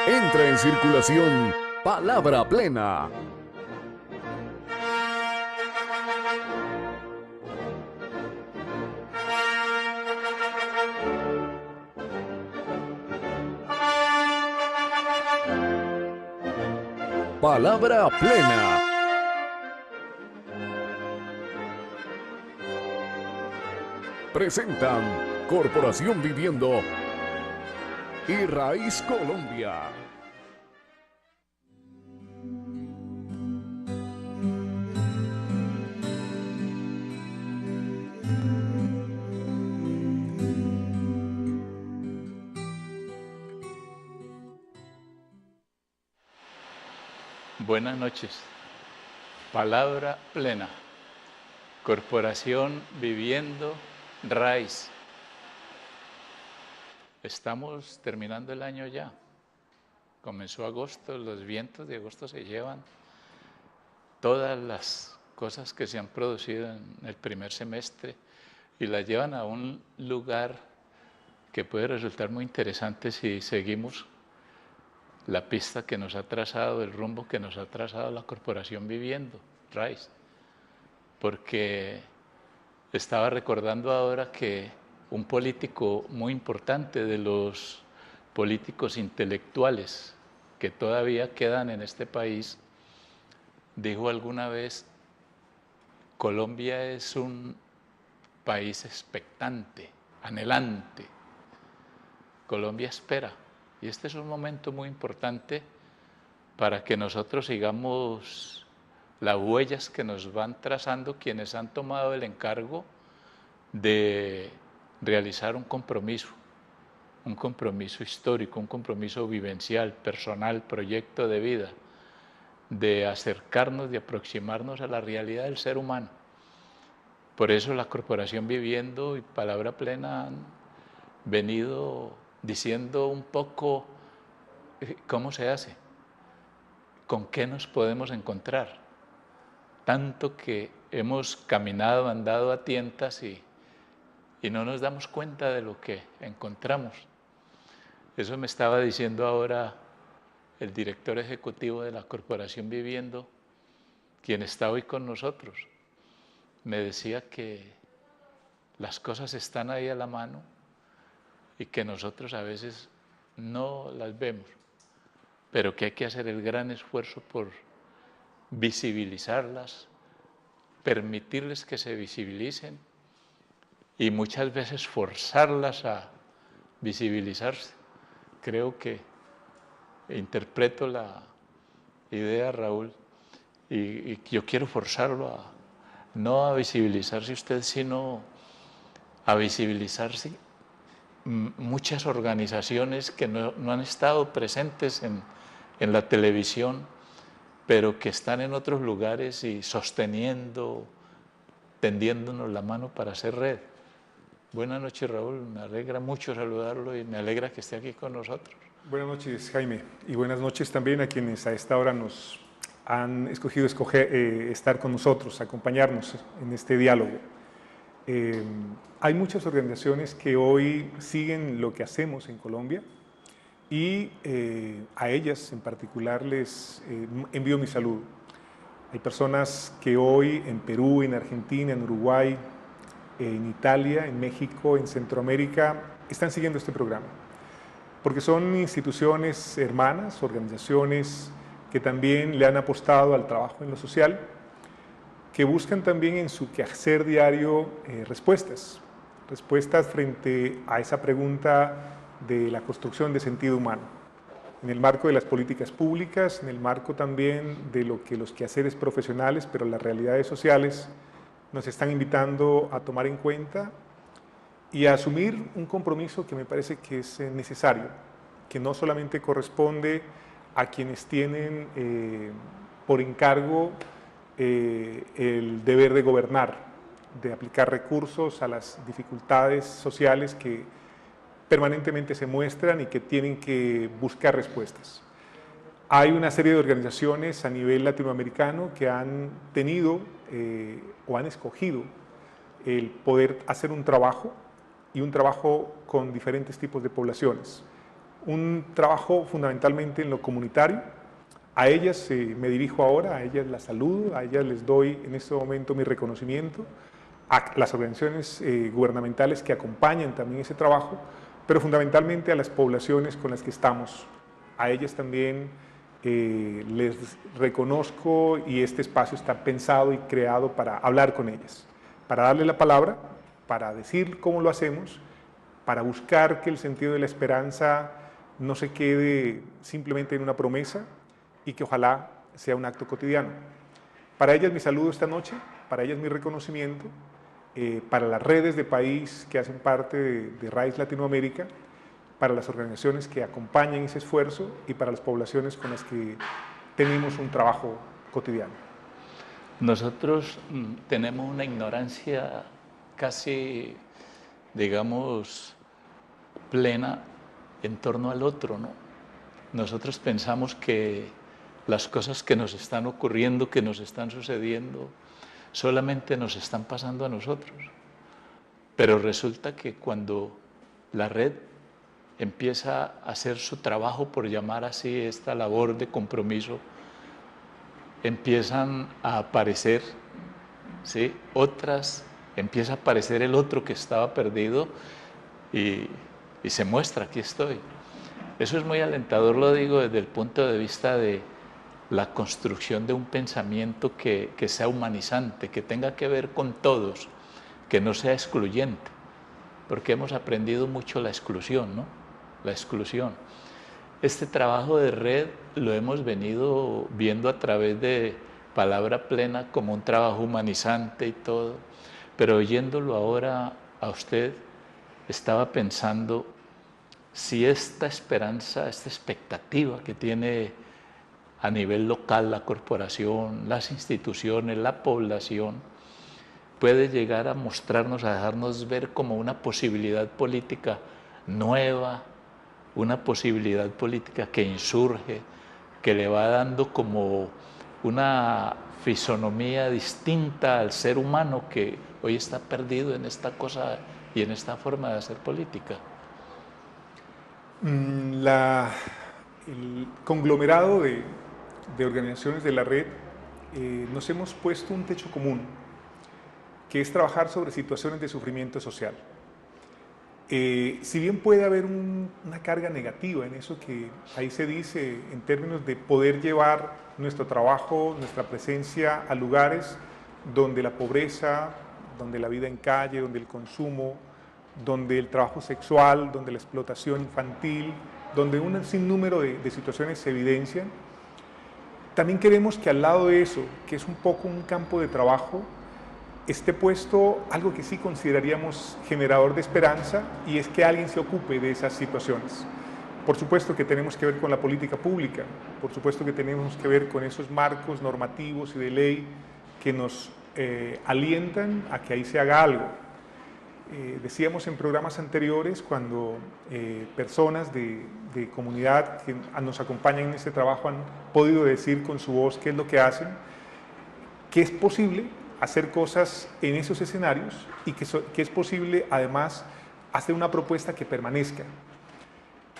Entra en circulación Palabra Plena. Palabra Plena. Presentan Corporación Viviendo y Raíz Colombia. Buenas noches. Palabra Plena. Corporación Viviendo Raíz. Estamos terminando el año ya. Comenzó agosto, los vientos de agosto se llevan todas las cosas que se han producido en el primer semestre y las llevan a un lugar que puede resultar muy interesante si seguimos la pista que nos ha trazado, el rumbo que nos ha trazado la Corporación Viviendo Raíz. Porque estaba recordando ahora que un político muy importante, de los políticos intelectuales que todavía quedan en este país, dijo alguna vez: Colombia es un país expectante, anhelante. Colombia espera. Y este es un momento muy importante para que nosotros sigamos las huellas que nos van trazando quienes han tomado el encargo de realizar un compromiso histórico, un compromiso vivencial, personal, proyecto de vida, de acercarnos, de aproximarnos a la realidad del ser humano. Por eso la Corporación Viviendo y Palabra Plena han venido diciendo un poco cómo se hace, con qué nos podemos encontrar. Tanto que hemos caminado, andado a tientas y no nos damos cuenta de lo que encontramos. Eso me estaba diciendo ahora el director ejecutivo de la Corporación Viviendo, quien está hoy con nosotros. Me decía que las cosas están ahí a la mano y que nosotros a veces no las vemos, pero que hay que hacer el gran esfuerzo por visibilizarlas, permitirles que se visibilicen y muchas veces forzarlas a visibilizarse. Creo que interpreto la idea, Raúl, y yo quiero forzarlo no a visibilizarse usted, sino a visibilizarse muchas organizaciones que no han estado presentes en la televisión, pero que están en otros lugares y sosteniendo, tendiéndonos la mano para hacer red. Buenas noches, Raúl, me alegra mucho saludarlo y me alegra que esté aquí con nosotros. Buenas noches, Jaime, y buenas noches también a quienes a esta hora nos han escogido estar con nosotros, acompañarnos en este diálogo. Hay muchas organizaciones que hoy siguen lo que hacemos en Colombia y a ellas en particular les envío mi saludo. Hay personas que hoy en Perú, en Argentina, en Uruguay, en Italia, en México, en Centroamérica, están siguiendo este programa, porque son instituciones hermanas, organizaciones que también le han apostado al trabajo en lo social, que buscan también en su quehacer diario respuestas frente a esa pregunta de la construcción de sentido humano, en el marco de las políticas públicas, en el marco también de lo que los quehaceres profesionales, pero las realidades sociales nos están invitando a tomar en cuenta y a asumir un compromiso que me parece que es necesario, que no solamente corresponde a quienes tienen por encargo el deber de gobernar, de aplicar recursos a las dificultades sociales que permanentemente se muestran y que tienen que buscar respuestas. Hay una serie de organizaciones a nivel latinoamericano que han tenido o han escogido el poder hacer un trabajo y un trabajo con diferentes tipos de poblaciones. un trabajo fundamentalmente en lo comunitario. A ellas me dirijo ahora, a ellas las saludo, a ellas les doy en este momento mi reconocimiento, a las organizaciones gubernamentales que acompañan también ese trabajo, pero fundamentalmente a las poblaciones con las que estamos. A ellas también les reconozco, y este espacio está pensado y creado para hablar con ellas, para darle la palabra, para decir cómo lo hacemos, para buscar que el sentido de la esperanza no se quede simplemente en una promesa y que ojalá sea un acto cotidiano. Para ellas mi saludo esta noche, para ellas mi reconocimiento, para las redes de país que hacen parte de RAIZ Latinoamérica, para las organizaciones que acompañan ese esfuerzo y para las poblaciones con las que tenemos un trabajo cotidiano. Nosotros tenemos una ignorancia casi, digamos, plena en torno al otro, ¿no? Nosotros pensamos que las cosas que nos están ocurriendo, que nos están sucediendo, solamente nos están pasando a nosotros. Pero resulta que cuando la red empieza a hacer su trabajo, por llamar así esta labor de compromiso, empiezan a aparecer, ¿sí?, otras, empieza a aparecer el otro que estaba perdido y se muestra, aquí estoy. Eso es muy alentador, lo digo desde el punto de vista de la construcción de un pensamiento que sea humanizante, que tenga que ver con todos, que no sea excluyente, porque hemos aprendido mucho la exclusión, ¿no? La exclusión. Este trabajo de red lo hemos venido viendo a través de Palabra Plena como un trabajo humanizante y todo, pero oyéndolo ahora a usted, estaba pensando si esta esperanza, esta expectativa que tiene a nivel local la corporación, las instituciones, la población, puede llegar a mostrarnos, a dejarnos ver como una posibilidad política nueva, una posibilidad política que insurge, que le va dando como una fisonomía distinta al ser humano que hoy está perdido en esta cosa y en esta forma de hacer política. El conglomerado de organizaciones de la red nos hemos puesto un techo común, que es trabajar sobre situaciones de sufrimiento social. Si bien puede haber una carga negativa en eso que ahí se dice en términos de poder llevar nuestro trabajo, nuestra presencia a lugares donde la pobreza, donde la vida en calle, donde el consumo, donde el trabajo sexual, donde la explotación infantil, donde un sinnúmero de situaciones se evidencian, también queremos que al lado de eso, que es un poco un campo de trabajo, esté puesto algo que sí consideraríamos generador de esperanza, y es que alguien se ocupe de esas situaciones. Por supuesto que tenemos que ver con la política pública, por supuesto que tenemos que ver con esos marcos normativos y de ley que nos alientan a que ahí se haga algo. Decíamos en programas anteriores, cuando personas de comunidad que nos acompañan en este trabajo han podido decir con su voz qué es lo que hacen, que es posible hacer cosas en esos escenarios y que es posible además hacer una propuesta que permanezca.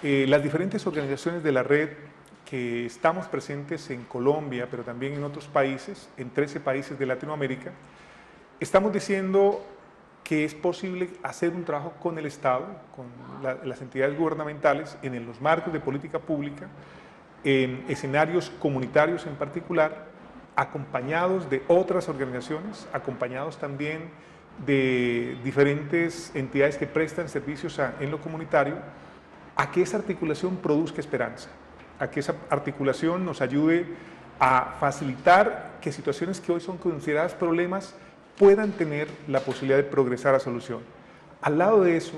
Las diferentes organizaciones de la red que estamos presentes en Colombia, pero también en otros países, en 13 países de Latinoamérica, estamos diciendo que es posible hacer un trabajo con el Estado, con las entidades gubernamentales, en los marcos de política pública, en escenarios comunitarios en particular, acompañados de otras organizaciones, acompañados también de diferentes entidades que prestan servicios en lo comunitario, a que esa articulación produzca esperanza, a que esa articulación nos ayude a facilitar que situaciones que hoy son consideradas problemas puedan tener la posibilidad de progresar a solución. Al lado de eso,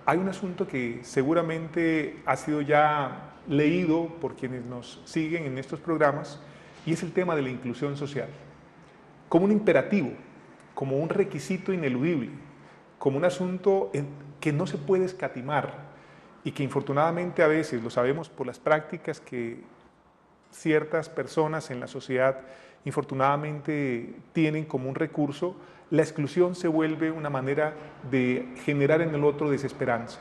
hay un asunto que seguramente ha sido ya leído por quienes nos siguen en estos programas, y es el tema de la inclusión social, como un imperativo, como un requisito ineludible, como un asunto que no se puede escatimar, y que infortunadamente a veces, lo sabemos por las prácticas que ciertas personas en la sociedad infortunadamente tienen como un recurso, la exclusión se vuelve una manera de generar en el otro desesperanza.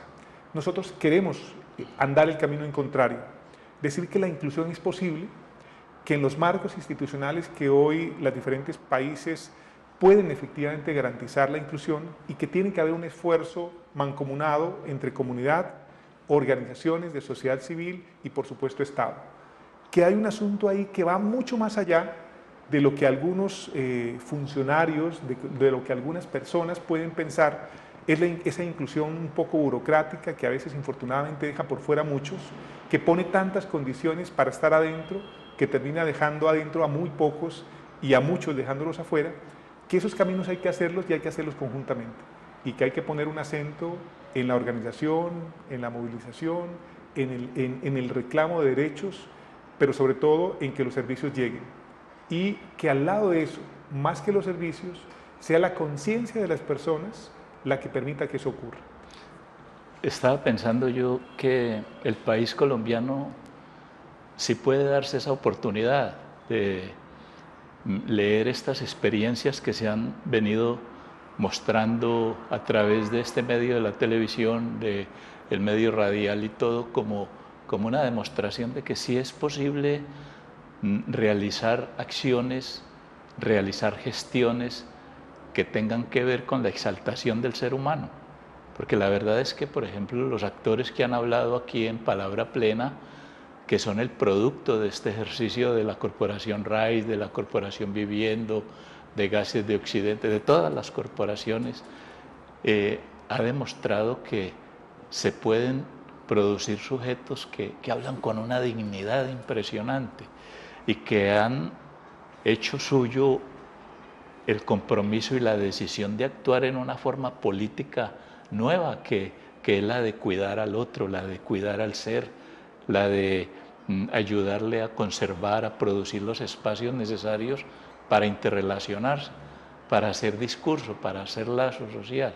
Nosotros queremos andar el camino en contrario. Decir que la inclusión es posible, que en los marcos institucionales que hoy los diferentes países pueden efectivamente garantizar la inclusión y que tiene que haber un esfuerzo mancomunado entre comunidad, organizaciones de sociedad civil y por supuesto Estado. Que hay un asunto ahí que va mucho más allá de lo que algunos funcionarios, de lo que algunas personas pueden pensar, es esa inclusión un poco burocrática que a veces infortunadamente deja por fuera a muchos, que pone tantas condiciones para estar adentro, que termina dejando adentro a muy pocos y a muchos dejándolos afuera, que esos caminos hay que hacerlos y hay que hacerlos conjuntamente, y que hay que poner un acento en la organización, en la movilización, en el reclamo de derechos, pero sobre todo en que los servicios lleguen. Y que al lado de eso, más que los servicios, sea la conciencia de las personas la que permita que eso ocurra. Estaba pensando yo que el país colombiano sí puede darse esa oportunidad de leer estas experiencias que se han venido mostrando a través de este medio de la televisión, del medio radial y todo, como una demostración de que sí es posible realizar acciones, realizar gestiones que tengan que ver con la exaltación del ser humano. Porque la verdad es que, por ejemplo, los actores que han hablado aquí en Palabra Plena, que son el producto de este ejercicio de la Corporación RAIS, de la Corporación Viviendo, de Gases de Occidente, de todas las corporaciones, ha demostrado que se pueden producir sujetos que hablan con una dignidad impresionante y que han hecho suyo el compromiso y la decisión de actuar en una forma política nueva, que es la de cuidar al otro, la de cuidar al ser, la de ayudarle a conservar, a producir los espacios necesarios para interrelacionarse, para hacer discurso, para hacer lazo social.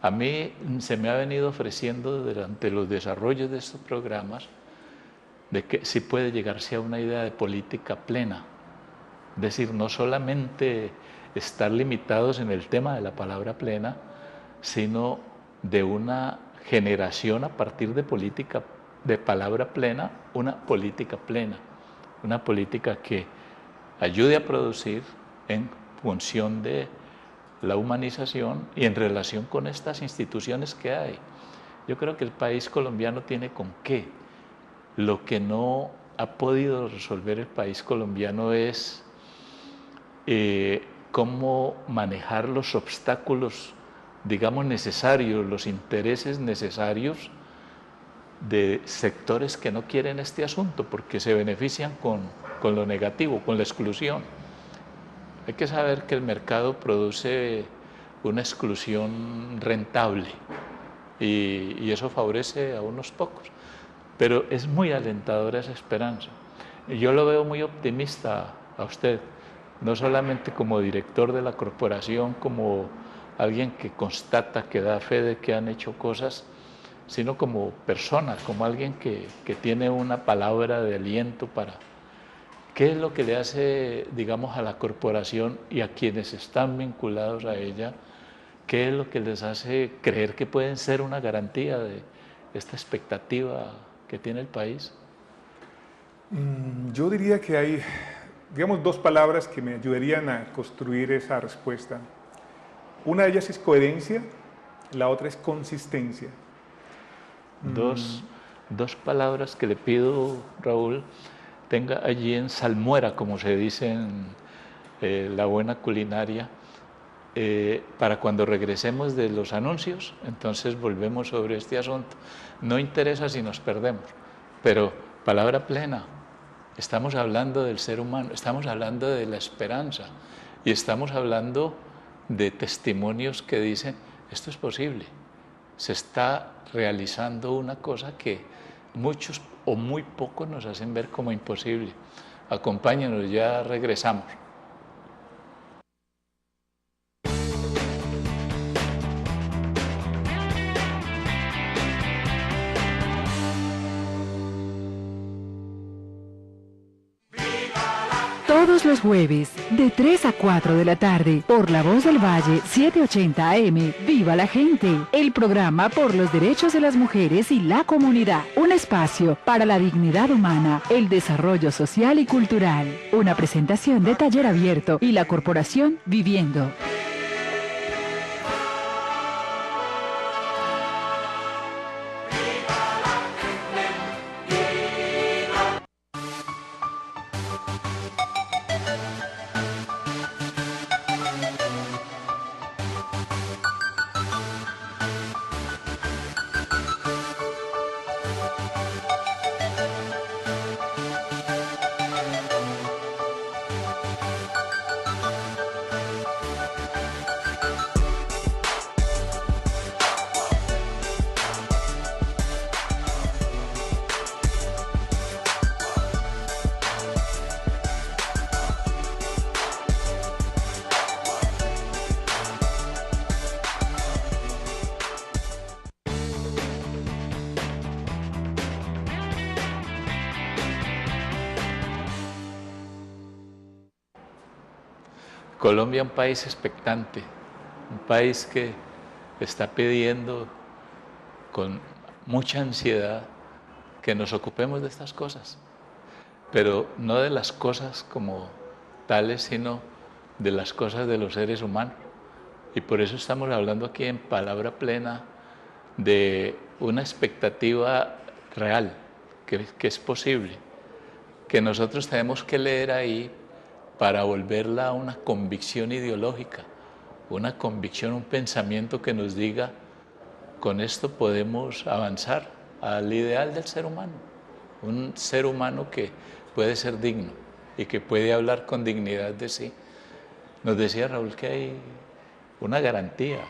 A mí se me ha venido ofreciendo durante los desarrollos de estos programas de que sí puede llegarse a una idea de política plena, es decir, no solamente estar limitados en el tema de la palabra plena, sino de una generación a partir de palabra plena, una política plena, una política que ayude a producir en función de la humanización y en relación con estas instituciones que hay. Yo creo que el país colombiano tiene con qué. Lo que no ha podido resolver el país colombiano es cómo manejar los obstáculos, digamos, necesarios, los intereses necesarios de sectores que no quieren este asunto porque se benefician con lo negativo, con la exclusión. Hay que saber que el mercado produce una exclusión rentable y eso favorece a unos pocos. Pero es muy alentadora esa esperanza. Yo lo veo muy optimista a usted, no solamente como director de la corporación, como alguien que constata, que da fe de que han hecho cosas, sino como persona, como alguien que tiene una palabra de aliento para... ¿Qué es lo que le hace, digamos, a la corporación y a quienes están vinculados a ella? ¿Qué es lo que les hace creer que pueden ser una garantía de esta expectativa que tiene el país? Yo diría que hay, digamos, dos palabras que me ayudarían a construir esa respuesta. Una de ellas es coherencia, la otra es consistencia. Dos palabras que le pido, Raúl, tenga allí en salmuera, como se dice en la buena culinaria, para cuando regresemos de los anuncios, entonces volvemos sobre este asunto. No interesa si nos perdemos, pero palabra plena. Estamos hablando del ser humano, estamos hablando de la esperanza y estamos hablando de testimonios que dicen, esto es posible, se está realizando una cosa que muchos o muy pocos nos hacen ver como imposible. Acompáñenos, ya regresamos. Todos los jueves, de 3 a 4 de la tarde, por La Voz del Valle, 780 AM, ¡Viva la gente! El programa por los derechos de las mujeres y la comunidad. Un espacio para la dignidad humana, el desarrollo social y cultural. Una presentación de Taller Abierto y la Corporación Viviendo. Colombia, un país expectante, un país que está pidiendo con mucha ansiedad que nos ocupemos de estas cosas, pero no de las cosas como tales, sino de las cosas de los seres humanos. Y por eso estamos hablando aquí en Palabra Plena de una expectativa real, que es posible, que nosotros tenemos que leer ahí para volverla a una convicción ideológica, una convicción, un pensamiento que nos diga, con esto podemos avanzar al ideal del ser humano, un ser humano que puede ser digno y que puede hablar con dignidad de sí. Nos decía Raúl que hay una garantía,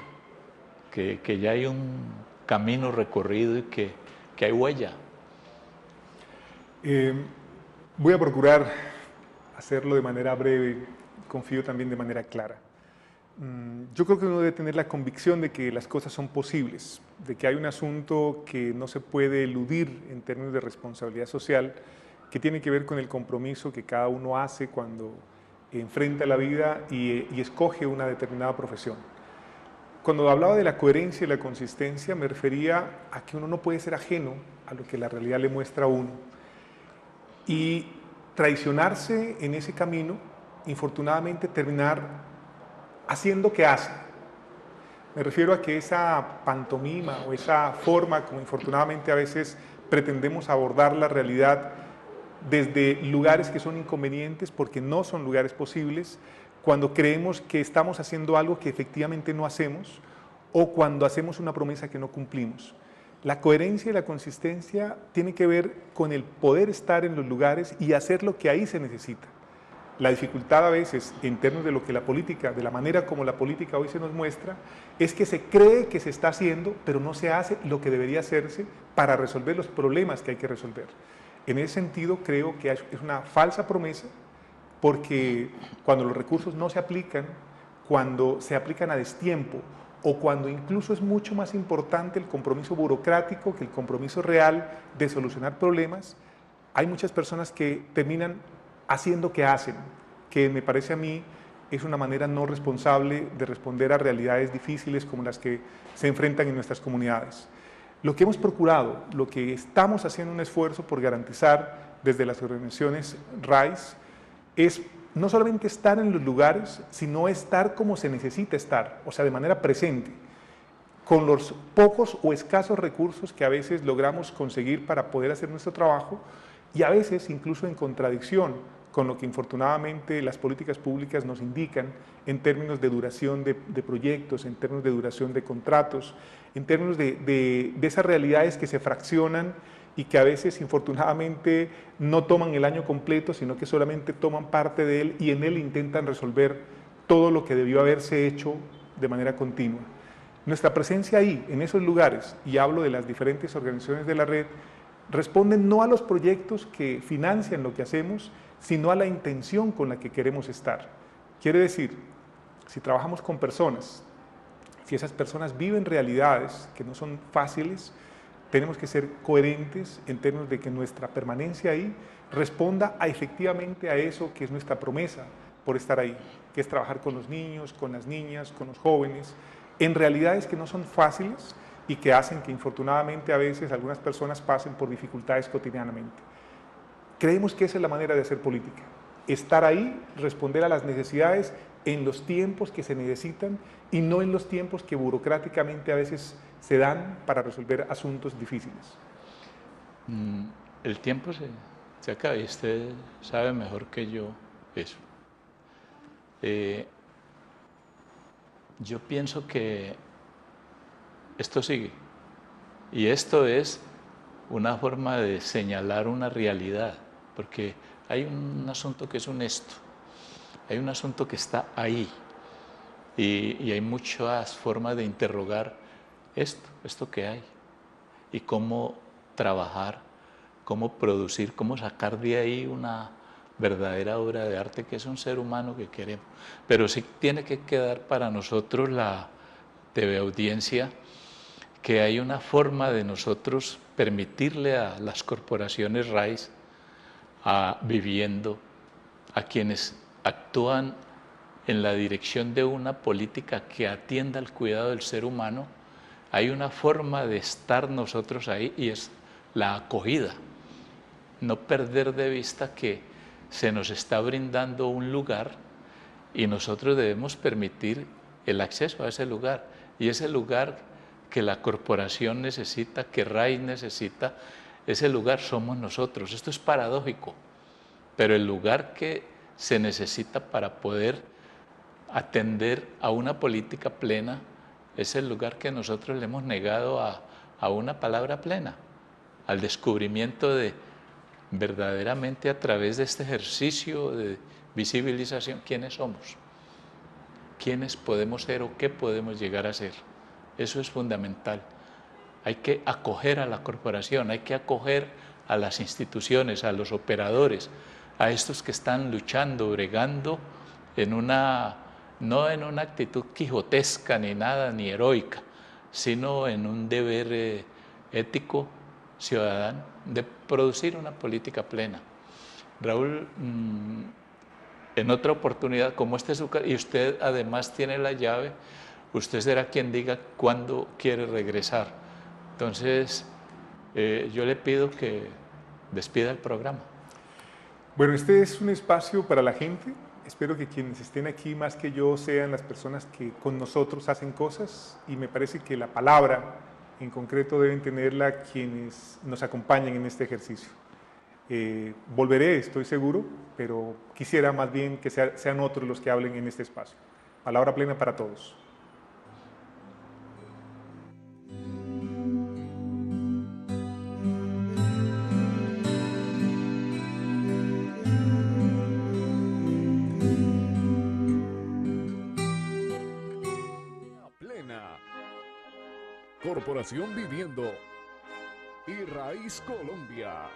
que ya hay un camino recorrido y que hay huella. Voy a procurar hacerlo de manera breve, confío también de manera clara. Yo creo que uno debe tener la convicción de que las cosas son posibles, de que hay un asunto que no se puede eludir en términos de responsabilidad social, que tiene que ver con el compromiso que cada uno hace cuando enfrenta la vida y escoge una determinada profesión. Cuando hablaba de la coherencia y la consistencia, me refería a que uno no puede ser ajeno a lo que la realidad le muestra a uno. Y traicionarse en ese camino, infortunadamente terminar haciendo que hace. Me refiero a que esa pantomima o esa forma como infortunadamente a veces pretendemos abordar la realidad desde lugares que son inconvenientes porque no son lugares posibles, cuando creemos que estamos haciendo algo que efectivamente no hacemos o cuando hacemos una promesa que no cumplimos. La coherencia y la consistencia tiene que ver con el poder estar en los lugares y hacer lo que ahí se necesita. La dificultad a veces, en términos de lo que la política, de la manera como la política hoy se nos muestra, es que se cree que se está haciendo, pero no se hace lo que debería hacerse para resolver los problemas que hay que resolver. En ese sentido, creo que es una falsa promesa, porque cuando los recursos no se aplican, cuando se aplican a destiempo, o cuando incluso es mucho más importante el compromiso burocrático que el compromiso real de solucionar problemas, hay muchas personas que terminan haciendo que hacen, que me parece a mí es una manera no responsable de responder a realidades difíciles como las que se enfrentan en nuestras comunidades. Lo que hemos procurado, lo que estamos haciendo un esfuerzo por garantizar desde las organizaciones RAIS es no solamente estar en los lugares, sino estar como se necesita estar, o sea, de manera presente, con los pocos o escasos recursos que a veces logramos conseguir para poder hacer nuestro trabajo y a veces incluso en contradicción con lo que infortunadamente las políticas públicas nos indican en términos de duración de proyectos, en términos de duración de contratos, en términos de esas realidades que se fraccionan y que a veces infortunadamente no toman el año completo, sino que solamente toman parte de él y en él intentan resolver todo lo que debió haberse hecho de manera continua. Nuestra presencia ahí, en esos lugares, y hablo de las diferentes organizaciones de la red, responden no a los proyectos que financian lo que hacemos, sino a la intención con la que queremos estar. Quiere decir, si trabajamos con personas, si esas personas viven realidades que no son fáciles, tenemos que ser coherentes en términos de que nuestra permanencia ahí responda efectivamente a eso que es nuestra promesa por estar ahí, que es trabajar con los niños, con las niñas, con los jóvenes, en realidades que no son fáciles y que hacen que infortunadamente a veces algunas personas pasen por dificultades cotidianamente. Creemos que esa es la manera de hacer política, estar ahí, responder a las necesidades en los tiempos que se necesitan y no en los tiempos que burocráticamente a veces se dan para resolver asuntos difíciles. El tiempo se acaba y usted sabe mejor que yo eso. Yo pienso que esto sigue y esto es una forma de señalar una realidad, porque hay un asunto que es honesto, hay un asunto que está ahí y hay muchas formas de interrogar esto que hay y cómo trabajar, cómo producir, cómo sacar de ahí una verdadera obra de arte que es un ser humano que queremos. Pero sí tiene que quedar para nosotros, la TV audiencia, que hay una forma de nosotros permitirle a las corporaciones raíz, a Viviendo, a quienes actúan en la dirección de una política que atienda al cuidado del ser humano, hay una forma de estar nosotros ahí y es la acogida. No perder de vista que se nos está brindando un lugar y nosotros debemos permitir el acceso a ese lugar. Y ese lugar que la corporación necesita, que RAI necesita, ese lugar somos nosotros. Esto es paradójico, pero el lugar que se necesita para poder atender a una política plena es el lugar que nosotros le hemos negado a una palabra plena, al descubrimiento de verdaderamente a través de este ejercicio de visibilización quiénes somos, quiénes podemos ser o qué podemos llegar a ser. Eso es fundamental. Hay que acoger a la corporación, hay que acoger a las instituciones, a los operadores, a estos que están luchando, bregando no en una actitud quijotesca ni nada, ni heroica, sino en un deber ético, ciudadano, de producir una política plena. Raúl, en otra oportunidad, como este es su casa, y usted además tiene la llave, usted será quien diga cuándo quiere regresar. Entonces, yo le pido que despida el programa. Bueno, este es un espacio para la gente. Espero que quienes estén aquí más que yo sean las personas que con nosotros hacen cosas y me parece que la palabra en concreto deben tenerla quienes nos acompañan en este ejercicio. Volveré, estoy seguro, pero quisiera más bien que sean otros los que hablen en este espacio. Palabra plena para todos. Plena. Corporación Viviendo y Raíz Colombia.